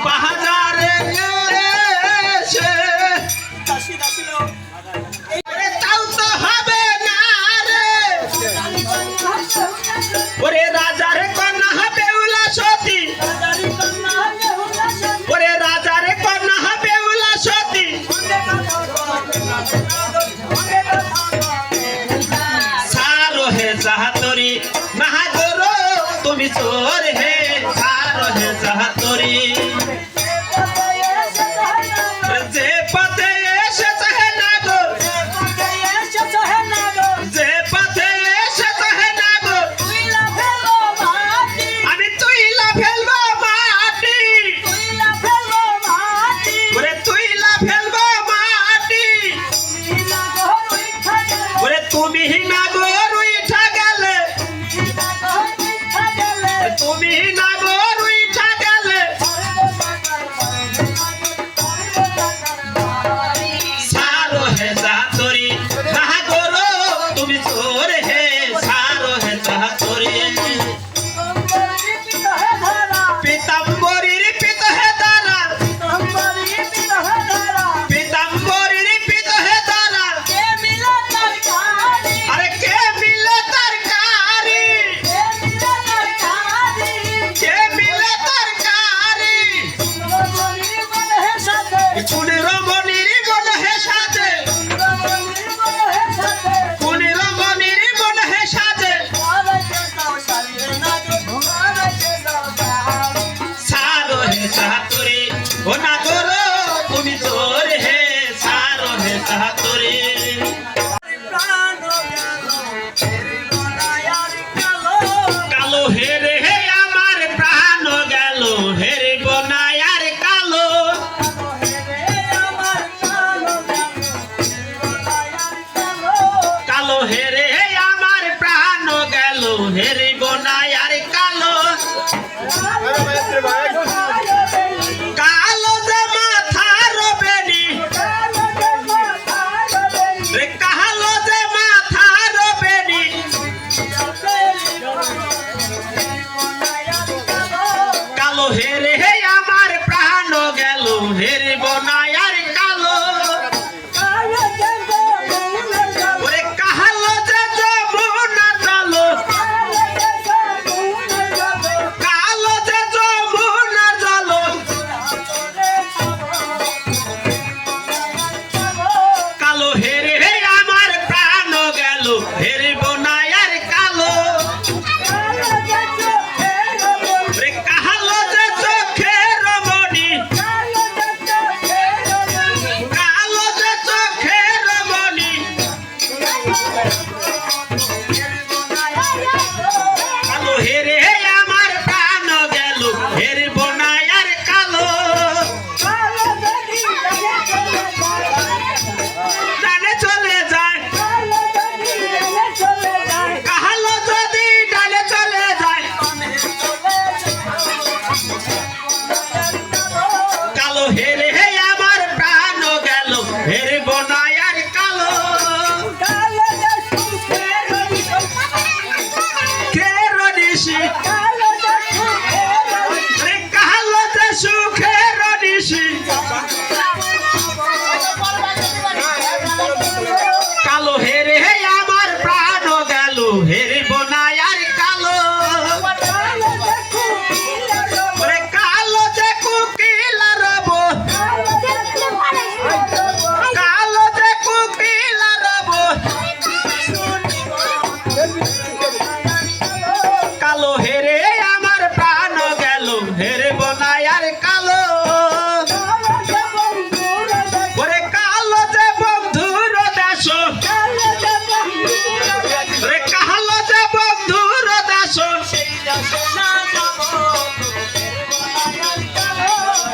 বাজারে এসে তাও তো হবে না রে ওরে রাজার কন্যা বেউলা সতী ওরে রাজার কন্যা বেউলা সতী সারো হে চাহাতরি নাহাগরো তুমি চোর হে সারো হে চাহাতরি যে পথে এসেছে হে না গো যে পথে এসেছে হে না গো আমি তুইলা ফেলবো মাটি ওরে তুইলা ফেলবো মাটি ওরে তুমি না গো রুইঠা গেলে তুমি না গো রুইঠা গেলে সারো হে চাহাতরি নাহাগরো তুমি চোর হে সারো হে চাহাতরি পিতাম্বরীর পিত হে দারা পিতাম্বরীর পিত হে দারা আরে কে মিলে তরকারি কে মিলে তরকারি কোন রমণীর বল হে সাজে কোন রমণীর বল হে সাজে সারো হে চাহাতরি ও না করো তুমি চোর হে সারো হে চাহাতরি কালো হে রে হে আমার প্রাণ গেল হে রে বনায়ার কালো কালো হে রে হে আমার প্রাণ গেল হে রে বনায়ার কালো কালো যে মাথার বেনি রে কালো যে মাথার বেনি কালো হে রে হে আমার প্রাণ গেল হে রে বনায়ার কালো ওরে কালো যে যমুনা জল কালো যে যমুনা জল কালো হে রে হে আমার প্রাণ গেল হে রে বনায়ার কালো রে কালো যে চোখের মণি কালো যে চোখের মণি কালো হে রে হে আমার প্রাণ গেল হে রে বনায়ার কালো ডানে চলে যায় কালো যদি ডানে চলে যায় কালো হে রে হে আমার প্রাণ গেল হে রে বনায়ার কালো কের নিশি রে কালো যে সুখের নিশি কালো হে রে হে আমার প্রাণ গেল হে রে বনায়ার কালো রে কালো যে কুকিল রব কালো যে কুকিল রব কালো হে রে আমার প্রাণ গেল হে রে বনায়ার কালো ওরে কালো যে বন্ধুর দাস রে কালো যে বন্ধুর দাস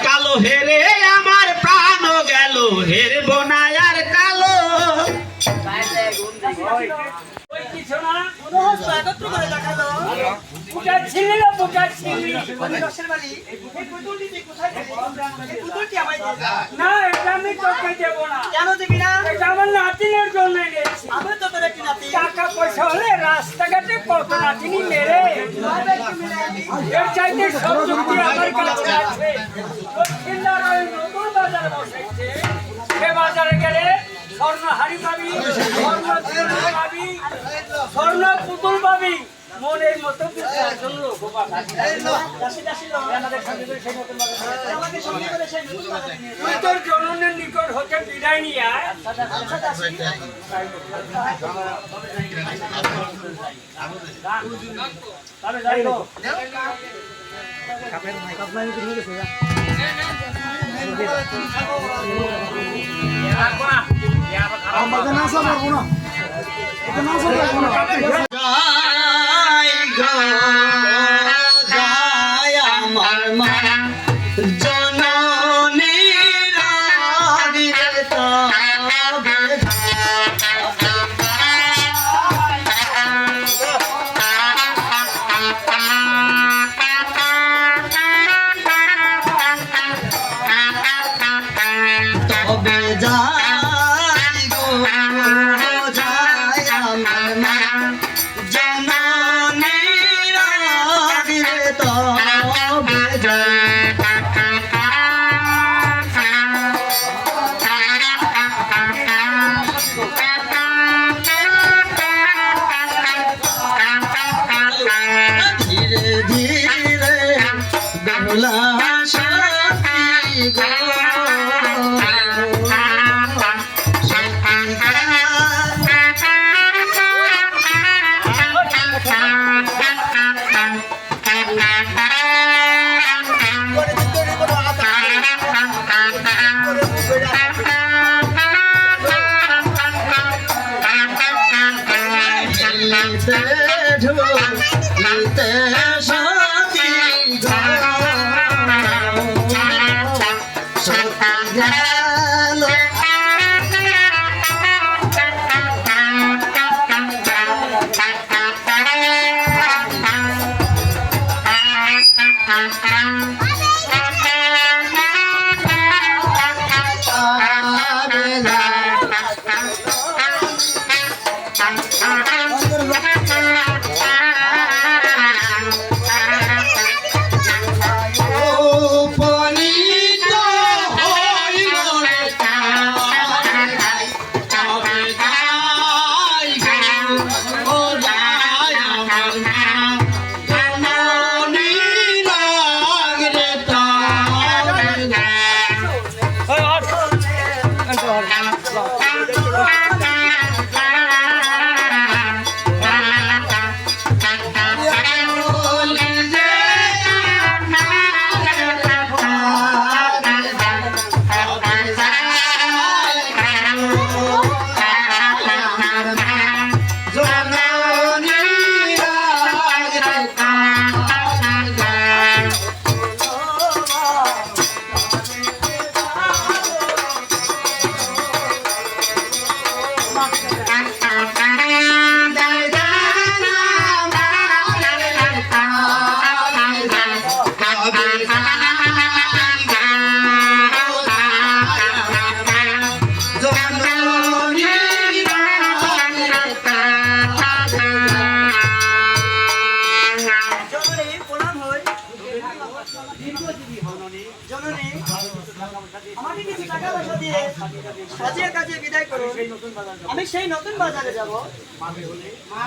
কালো হে রে আমার প্রাণ গেল হে রে বনায়ার কালো না এটা আমি তোকে দেব না। কেন দিবি না? এটা আমার নাতিনের জন্য এনেছি। আমি তো তোর একটি নাতি। টাকা পয়সা হলে রাস্তাঘাটে কত নাতিনি মেরে এর চাইতে সব যুক্তি আমার কাছে আছে। পাবি স্বর্ণ পুতুল পাবি মনের মতো একজন লোক পাবি তুই তোর জননের নিকট হতে বিদায় নিয়ে আয়। তবে যাই হোক, যাই গো যাই আমার মা জননী রাগিরে তবে তবে যাই গো যাই আমার মা জননী রাগিরে তবে যাই ধীরে ধীরে বেহুলা সখী গো ঢুলিতে সতী গো সতী গেল উপনীত হইল রে তবে যাই গো যাই আমার মা জননী রাগিরে তবে যাই আমাকে কিছু টাকা পয়সা দিয়ে কাজে কাজে বিদায় করো। আমি সেই নতুন বাজারে যাব। মা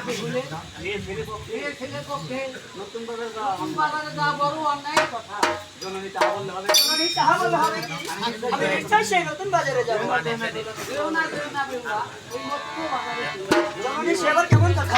বেহুলে ছেলের পক্ষে নতুন বাজারে যাওয়া বড় অন্যায় কথা। জননী তাহা বললে হবে কি? আমি নিশ্চয় সেই নতুন বাজারে যাব। জননী সেবার কেমন কথা?